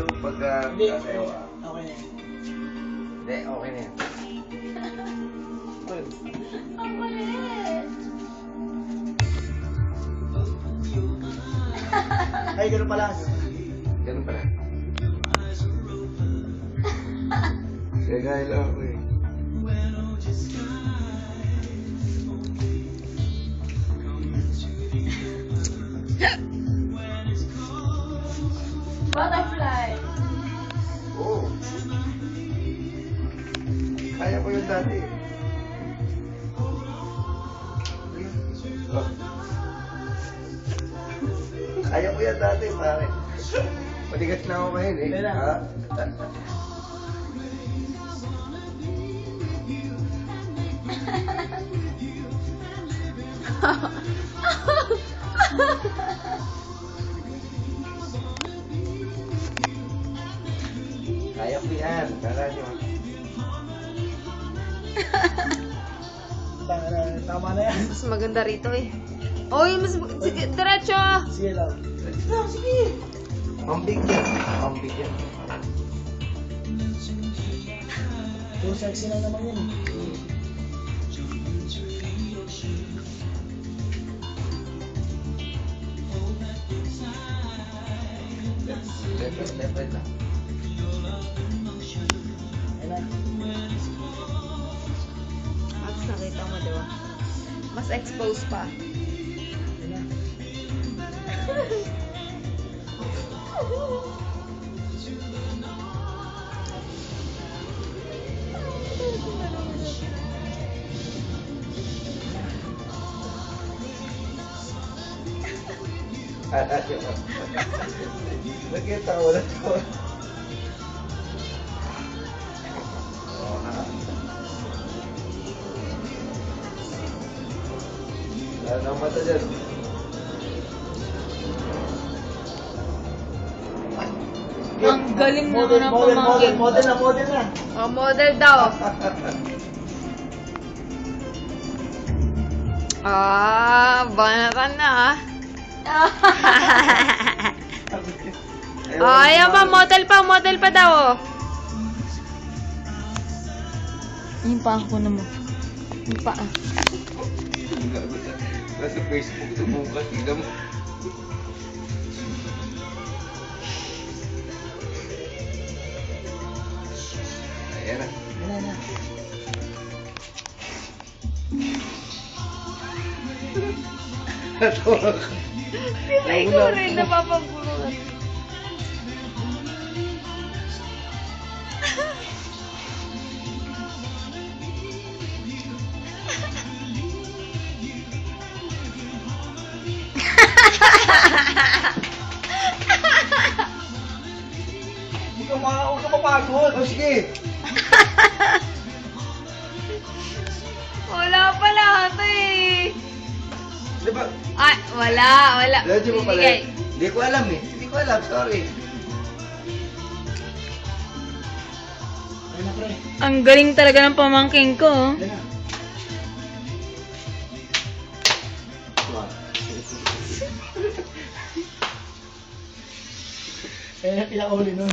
medyo pagka Hindi. kasayaw. Okay na yan. Hindi, okay na yan. Ang kulit. Ay, ganun pala. Ganun pala. Gagaya lang ako eh. Butterfly. Oo. Kaya ko yun dati. Oh. Kaya ko yan dati, pare. Matigas na ako ngayon eh. Kaya na. Ha? Kaya ko yan. Kala nyo. Tama na yan. Mas maganda rito eh. Oy, mas... Sige, diretso! Sige lang. Sige. Pambigyan. Pambigyan. Too sexy lang naman yun. Level lang. Ayun na. Mas nakita mo, diba? Mas exposed pa. Ayun na. Nakita ko na to. Wala nang mata dyan. Ang galing Model, naman ng model, model, pamangkin. model na, model na. Oh, model daw. Banatan na ah. Ayan pa, model pa daw oh. Yung pa ako na mo. Yung pa ah. Nasa Facebook ito bukas. Tignan mo. Ayan na. Ayun na. Natawa ka. Ikaw rin napapagulungan. Huwag ka mapagod. Oh, sige. Wala pala ito eh. Di ba? Ay, wala. Di mo pala. Bibigay. Hindi ko alam eh. Hindi ko alam. Sorry. Ayun na, pre. Ang galing talaga ng pamangking ko. Oh. Ayun na. Ayun na, pinakauli nun.